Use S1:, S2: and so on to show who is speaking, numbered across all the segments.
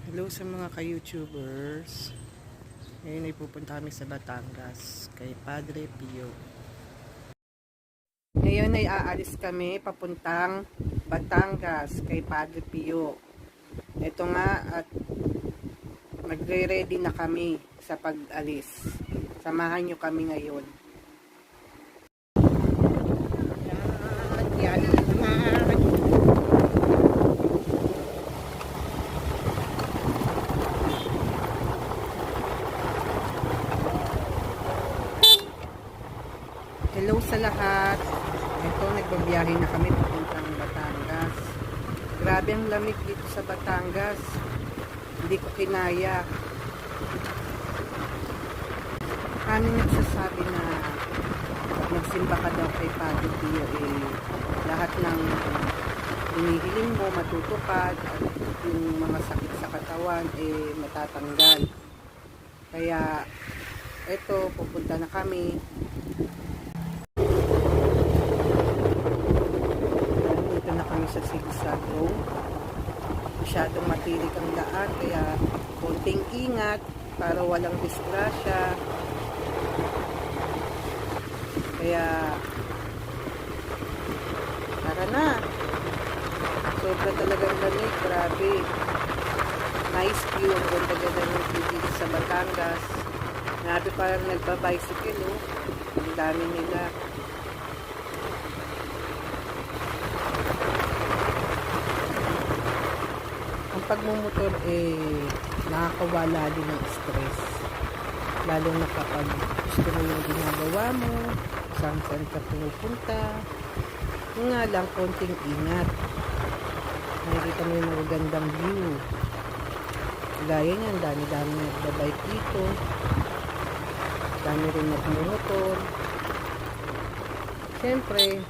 S1: Hello sa mga ka-YouTubers. Ngayon ay pupunta kami sa Batangas kay Padre Pio. Ngayon ay aalis kami papuntang Batangas kay Padre Pio. Ito nga at magre-ready na kami sa pag-alis. Samahan nyo kami ngayon. Yan. Hello sa lahat. Ito, nagbabiyahe na kami papuntang Batangas. Grabe ang lamig dito sa Batangas. Hindi ko kinaya. Ano nagsasabi na pag magsimba ka daw kay Padre Pio, lahat ng hinihiling mo matutupad at yung mga sakit sa katawan matatanggal. Kaya ito, pupunta na kami. Dito na kami sa Sigsag Road. Masyadong matirik ang daan, kaya konting ingat para walang disgrasya. Kaya tara na. Sobra talagang lamig, grabe. Nice view, ang ganda-ganda ng view dito sa Batangas. Grabe, parang nagpa-bicycle, oh. Ang dami nila. Ang pagmumotor nakakawala din ng stress. Lalo na kapag gusto mo yung ginagawa mo, saan ka pumupunta. Yung nga lang, konting ingat. Nakikita mo yung magandang view. Gaya niyan, dami-dami nagbabike dito. Dami rin nagmumotor. Siyempre,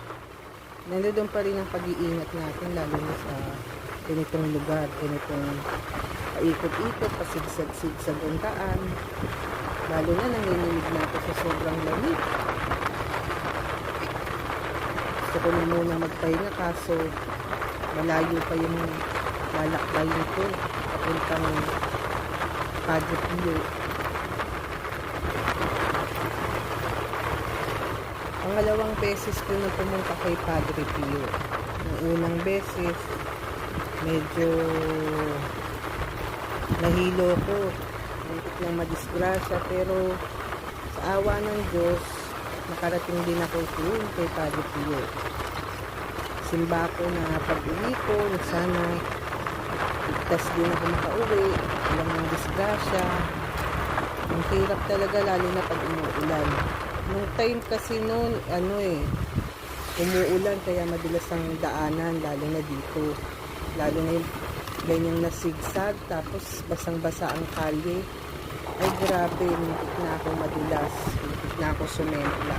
S1: nandoon pa rin ang pag-iingat natin, lalo na sa ganitong lugar, ganitong paikot-ikot, pasigsag-sigsag ang daan. Lalo na nanginginig na ako sa sobrang lamig. Gusto ko na muna magpahinga, kaso malayo pa yung lalakbayin ko papuntang Padre Pio. Pangalawang beses ko na pumunta kay Padre Pio. Ang unang beses, medyo nahilo ko. Muntik lang madisgrasya, pero sa awa ng Diyos, nakarating din ako doon kay Padre Pio. Simba ko na pag-uwi ko, na sana ligtas din ako makauwi, walang ng disgrasya. Ang hirap talaga, lalo na pag umuulan. Nung time kasi noon, umuulan, kaya madalas ang daanan, lalo na dito. Lalo na yung ganyang nasigsag, tapos basang-basa ang kalye. Ay grabe, muntik na ako madulas, muntik na ako sumempla.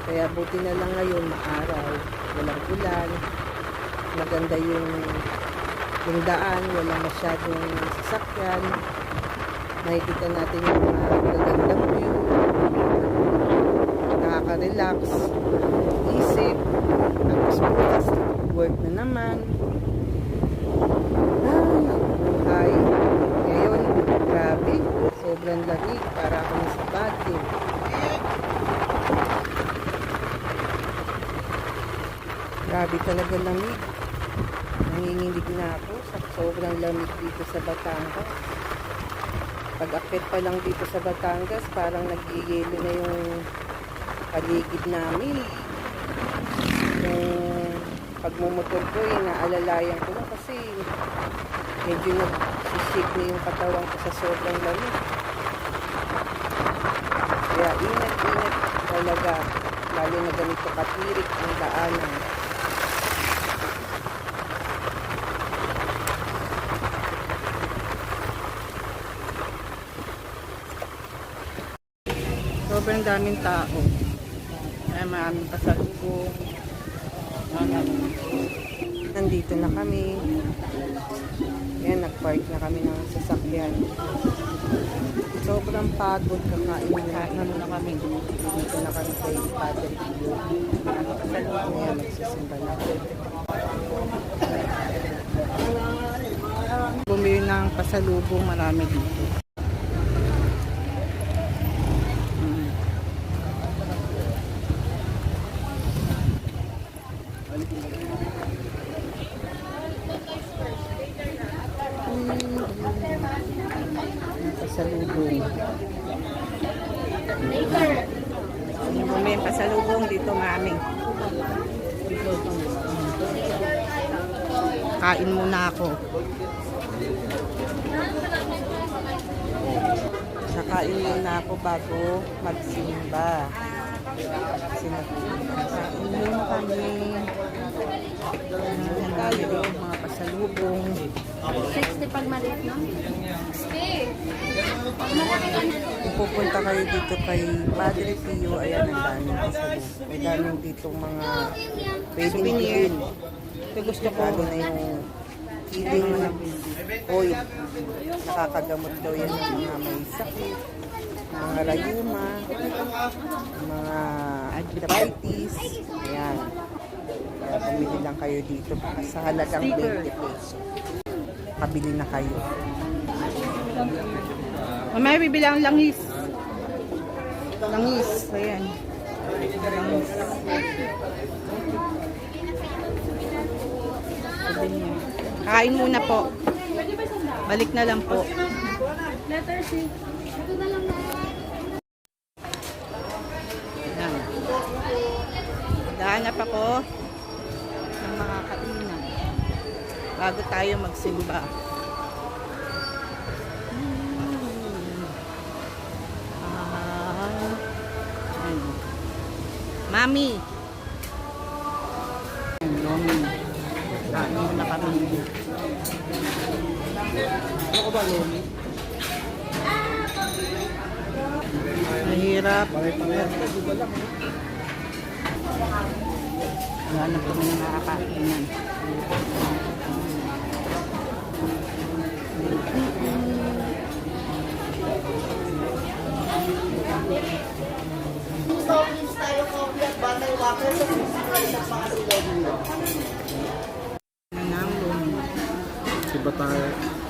S1: Kaya buti na lang ngayon, maaraw, walang ulan, maganda yung daan, walang masyadong sasakyan. Makikita natin yung mga magagandang view, nakaka-relax, isip, tapos bukas work na naman. Ay, ngayon, grabe, sobrang lamig, para ako sa bagyo. Grabe talaga lamig. Nanginginig na ako sa sobrang lamig dito sa Batangas. Pag-akit pa lang dito sa Batangas, parang nag-i-yelo na yung paligid namin. Yung pagmumotor ko, naalalayan ko na kasi medyo nagsisik na yung katawan ko sa sobrang lamig. Kaya ingat-ingat talaga, lalo na ganito katirik ang daanan. Sobrang daming tao. Ay, maraming pasalubong. Nandito na kami. Ayan, nag-park na kami ng sasakyan. Sobrang pagod, kakain na kami. Dito na kami kay Padre Pio. Ayan, magsisimba na. Bumili ng pasalubong, marami dito. Mm. Pasalubong. Bumili ng pasalubong dito, marami. Kain muna ako. Kakain muna ako bago magsimba. Kain muna kami. Ang dami rin mga pasalubong.
S2: 60 pag maliit, no? 60.
S1: Kung pupunta kayo dito kay Padre Pio, ayan ang daming pasalubong. May daming dito mga pwedeng bilhin. Gusto ko lalo na yung healing oil. Nakakagamot daw yan ng mga may sakit, mga rayuma, mga arthritis. Ayan. Kaya pumili lang kayo dito sa halagang 20 pesos. Kabili na kayo. May bibili ang langis. Langis. Ayan. Langis. Kain muna po. Balik na lang po.
S2: Letter C. Ito na lang na.
S1: Ayan. Dahanap ako ng mga kainan bago tayo magsimba. Mami. Lomi. Kain muna kami. Ako ba lomi? Mahirap. Hanap kami ng nakakainan.
S3: Soft tayo coffee at bottle water sa susunod sa mga silog.
S1: Nang lomi.
S4: Diba tayo,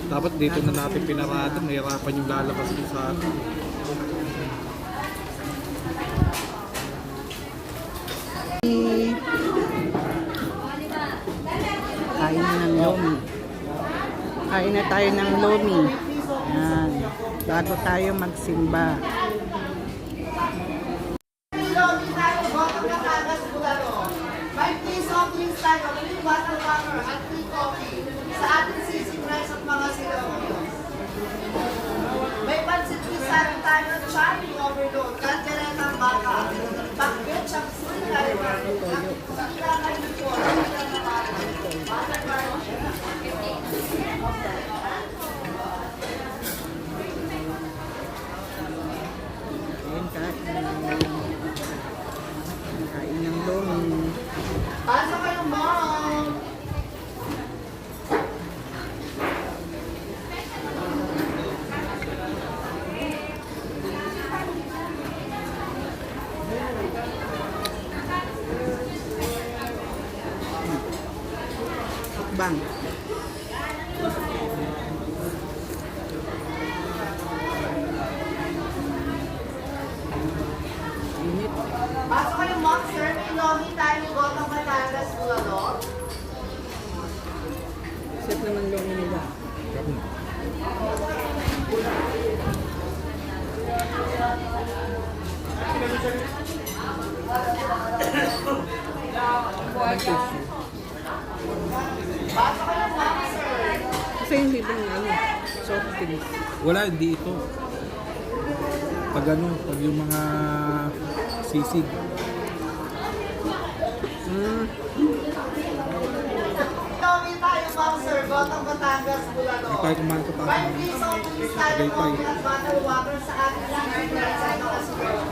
S4: dapat dito na natin pinarada, mahirapan yung lalabas ko sa atin.
S1: Kain na ng lomi. Kain na tayo ng lomi. Yan. Bago tayo magsimba.
S3: Lomi tayo, bottle na kagas bulalo. May free soft drinks tayo, free bottle water at free coffee sa ating sisig rice at mga silog. May pansit pisado tayo at chami overload, kalderetang baka, bakbet, chapsul, kaliman, saklangan nito, butter garnish.
S1: Ayan, kain ng lomi.
S3: Pasok kayo, mom!
S1: Bang. Init.
S3: Pasok kayo, mom, sir. May lomi tayo, gotong Batangas, bulalo.
S1: Set naman lomi nila. Kasi yung libreng ano, soft drinks.
S4: Wala, hindi ito. Pag ano, pag yung mga sisig.
S3: Lomi tayo, mom, sir. Gotong Batangas, bulalo.
S4: Hindi tayo kumain sa taas.
S3: May free soft drinks tayo, coffee at bottle water sa ating sisig rice at mga silog.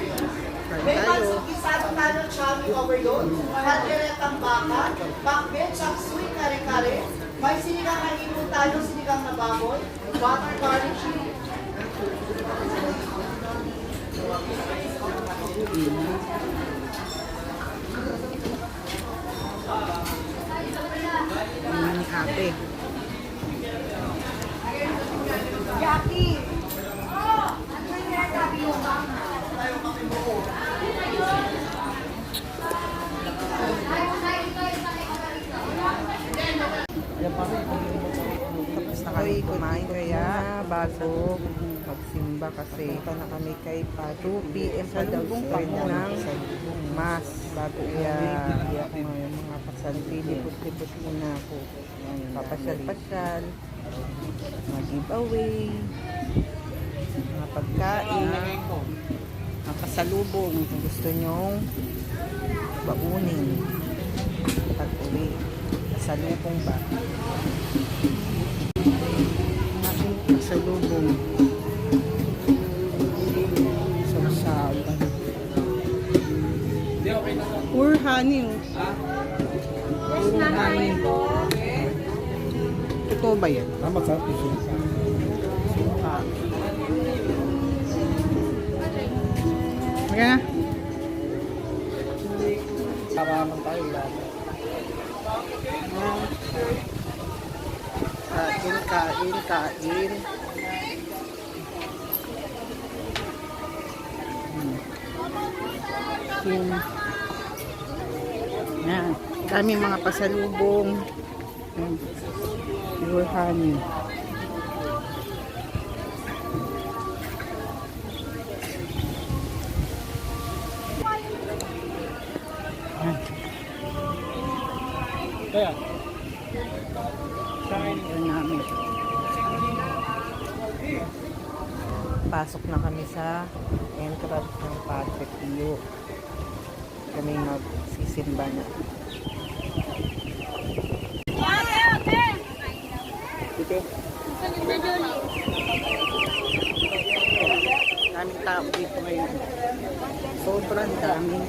S3: May pansit pisado tayo, chami overload, kalderetang baka, bakbet, chapsuy, kare-kare. May sinigang na ipon tayo, sinigang na baboy, butter garlic chili.
S1: Ni ate.
S3: Jackie!
S1: Tapos na kami kumain kaya bago magsimba kasi punta na kami kay pa 2 p.m. pa daw start ng mas bago umuwi ako ngayon mga pasanti lipot-lipot muna ako papasyal-pasyal mga giveaway mga pagkain mga pasalubong kung gusto nyong baunin pag uwi pasalubong ba aking pasalubong sausawan pure honey pure honey totoo ba yan?
S4: Tama sa piso.
S1: Magana na
S4: Tama tayo lahat.
S1: kain yan daming mga pasalubong yan. Pure honey yan.
S4: Kaya,
S1: Ito namin. Pasok na kami sa entrance ng Padre Pio. Kami magsisimba na.
S4: dito.
S1: Daming tao dito ngayon. Sobrang dami.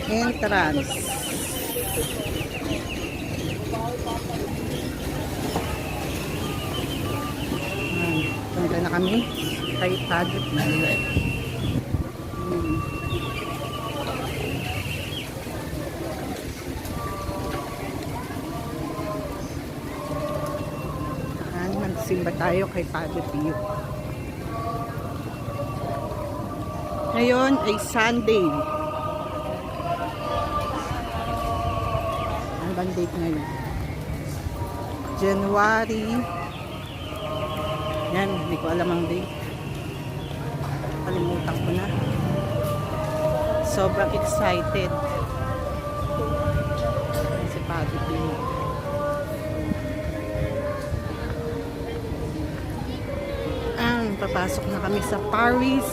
S1: Entrance. Punta na kami kay Padre Pio. Magsimba tayo kay Padre Pio. Ngayon ay Sunday. Ano bang date ngayon? January. Yan, hindi ko alam ang date. Kalimutan ko na. Sobrang excited. Si Padre Pio. Papasok na kami sa Paris.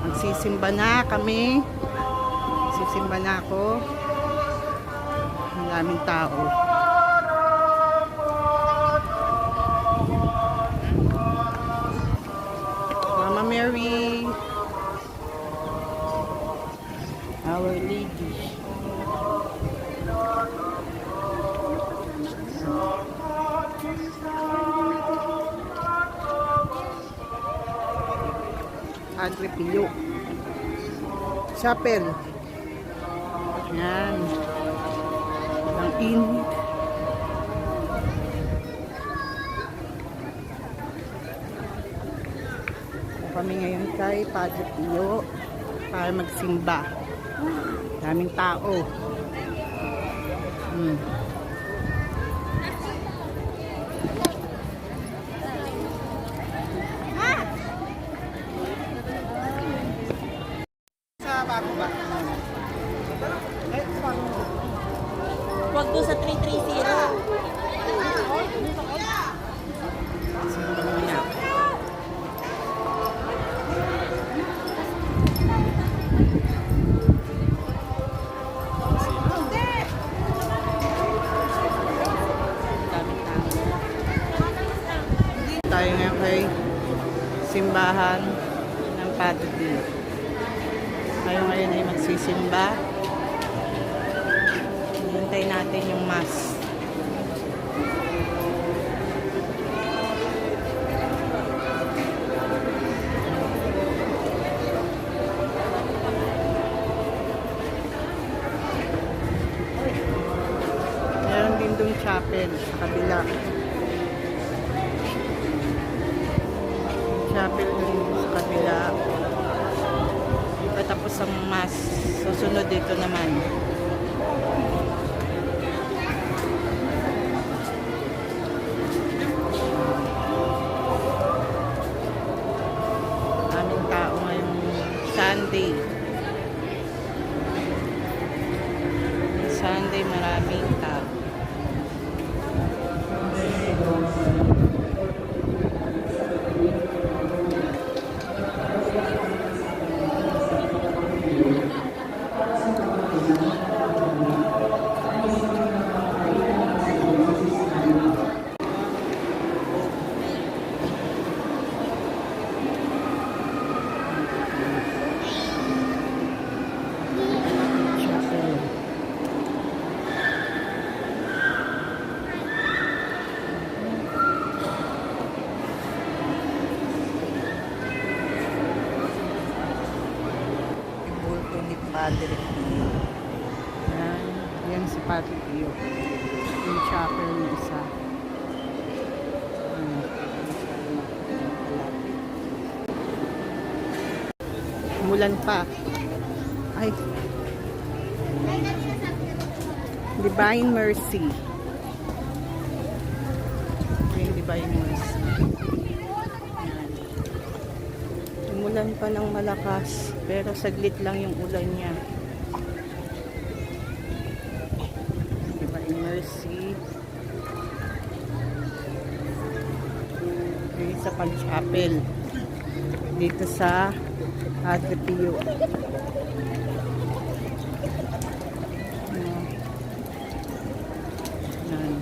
S1: Magsisimba na kami. Magsisimba na ako. Ang daming tao. Mama Mary, Our Lady. Padre Pio. Chapel. Yan. Ang init. Kami ngayon kay Padre Pio para magsimba. Daming tao.
S2: Huwag doon sa 330.
S1: Tayo ngayon kay simbahan ng Padre Pio. Ngayon ay magsisimba. Hintay natin yung mass. chapel sa kabila. Chapel dun sa kabila. Patapos ang mass. Susunod dito naman. Maraming tao ngayong Sunday. Sunday maraming tao. Bulto ni Padre Pio. Yan si Padre Pio. Yung chapel ng isa. Umulan pa. Ay. Divine Mercy. Yung Divine Mercy. Umulan pa ng malakas, pero saglit lang yung ulan niya. Divine Mercy. Yung sa Pag-Chapel. Dito sa Padre Pio. Yan.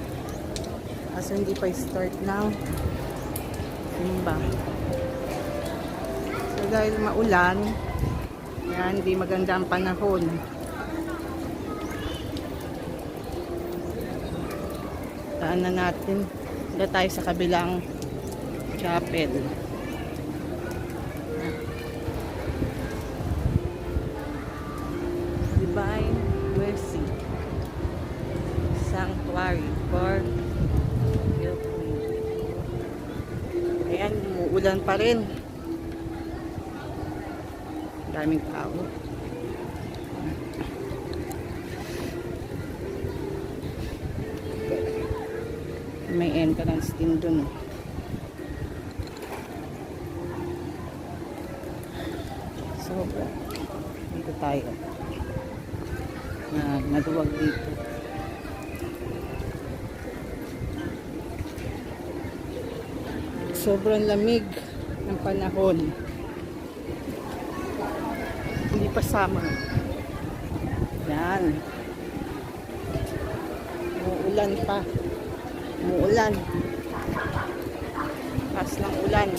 S1: Kaso hindi pa start ng simba. So dahil maulan, yan, hindi maganda ang panahon. Daanan natin. Dito tayo sa kabilang chapel. Divine Mercy Sanctuary for Pilgrims. Ayan, umuulan pa rin. Daming tao. May entrance din dun. So, dito tayo. Naduwag dito. Sobrang lamig ng panahon. Hindi pa summer. Yan. Umuulan pa. Umuulan. Pas ng ulan.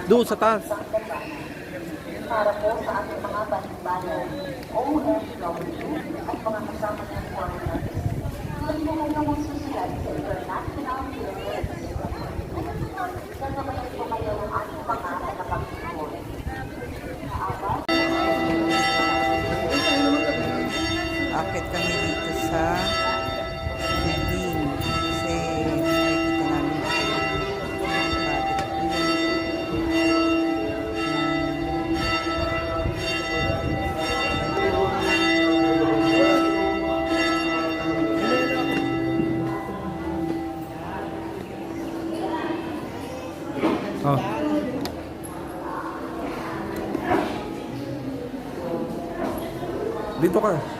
S4: Doon sa taas.
S5: Para po sa ating mga balimbano, OFW at mga kasama ng foreigners, magmumay na mong susulat sa International University of Nagmamayan po kayo ng ating mga tagapagtuturo.
S1: Akit kami dito sa building kasi nakikita namin
S4: Oh. Dito ka.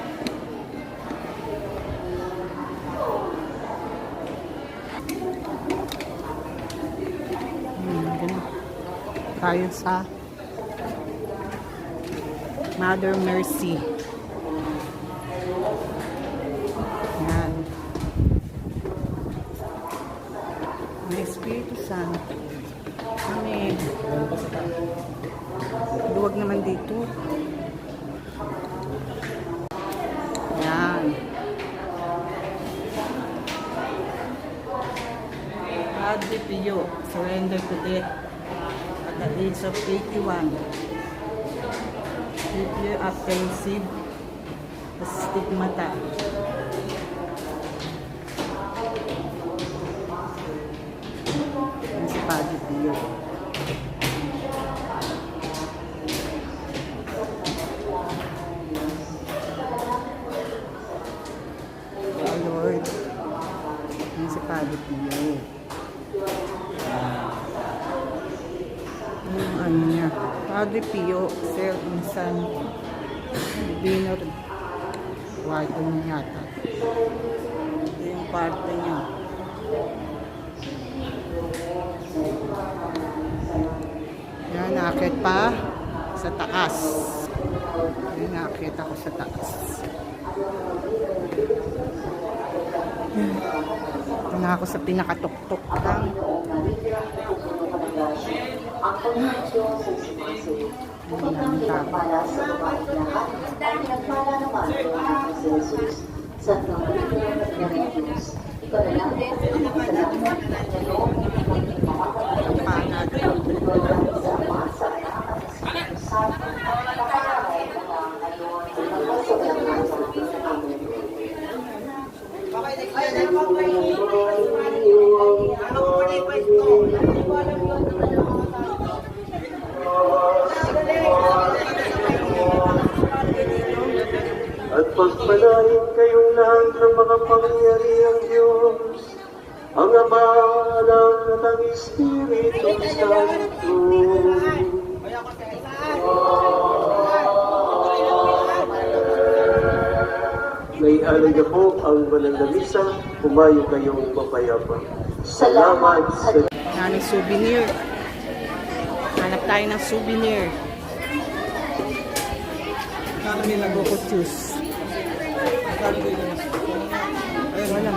S1: tayo sa Mother Mercy. Yan. May Espiritu Santo. Amen. Luwag naman dito. Yan. Padre Pio, surrender to death at the age of 81. Deeply apprehensive, stigmata. Yan si Padre Pio. Oh Lord. Yan si Padre Pio. Yung ano niya. Padre Pio, Sir Insan Binor. Kwarto niya yata. Ito yung kwarto niya. Yan, nakakit pa sa taas. Yan, nakakit ako sa taas. Ito na ako sa pinakatuktok lang.
S5: Ang pagkakasyon sa sumasayo. Pagkakasyon para sa babae lahat. Nagpala naman ang si Jesus. Sa pangalitan ng Diyos. Ikaw na lang din. Salamat. Ngayon, maging makakapagpapanag. Sa ama, sa anak, at sa Espiritu Santo. Pagkakaroon na ngayon. Magpasalamat sa Amen.
S6: At pagpalain kayong lahat ng mga pangyarihang Diyos, ang Ama, Anak at ang Espiritu Santo. May alay na po ang mananalisa, pumayo kayong mapayapa. Salamat sa
S1: Hanap souvenir. Hanap tayo ng souvenir. Buko juice. Wala.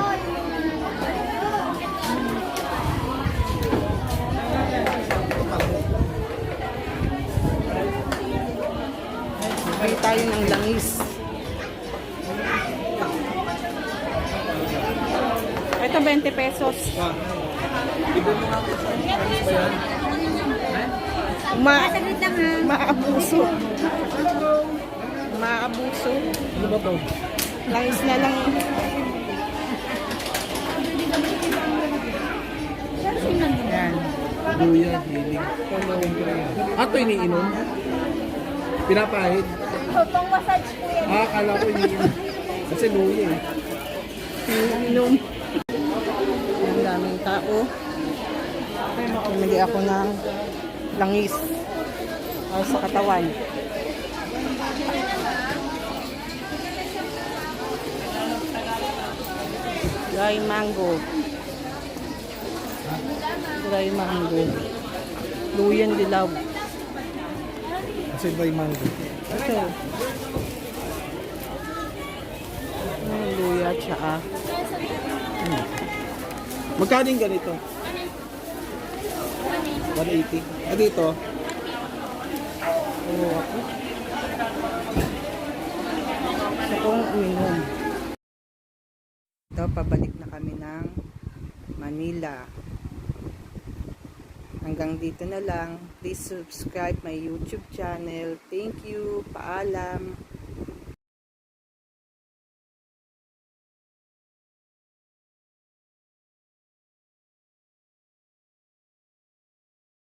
S1: Bili tayo ng langis. Ito 20 pesos. Maabuso. Maabuso.
S4: Ano ba to?
S1: Langis na lang. Yan.
S4: Luya, hiling. Ito iniinom? Pinapahid?
S2: Pang massage po yan.
S4: Akala ko iniinom. Kasi luya eh.
S1: Inom. Ang daming tao. Bumili ako ng langis para sa katawan. Dry mango. Dry mango. Luyan dilaw.
S4: Kasi dry mango.
S1: Ito. Luya tsaka.
S4: Magkano yung ganito? 180. Ah, dito?
S1: Oo ako. Gusto kong uminom. Ito, pabalik na kami ng Manila. Hanggang dito na lang. Please subscribe my YouTube channel. Thank you. Paalam.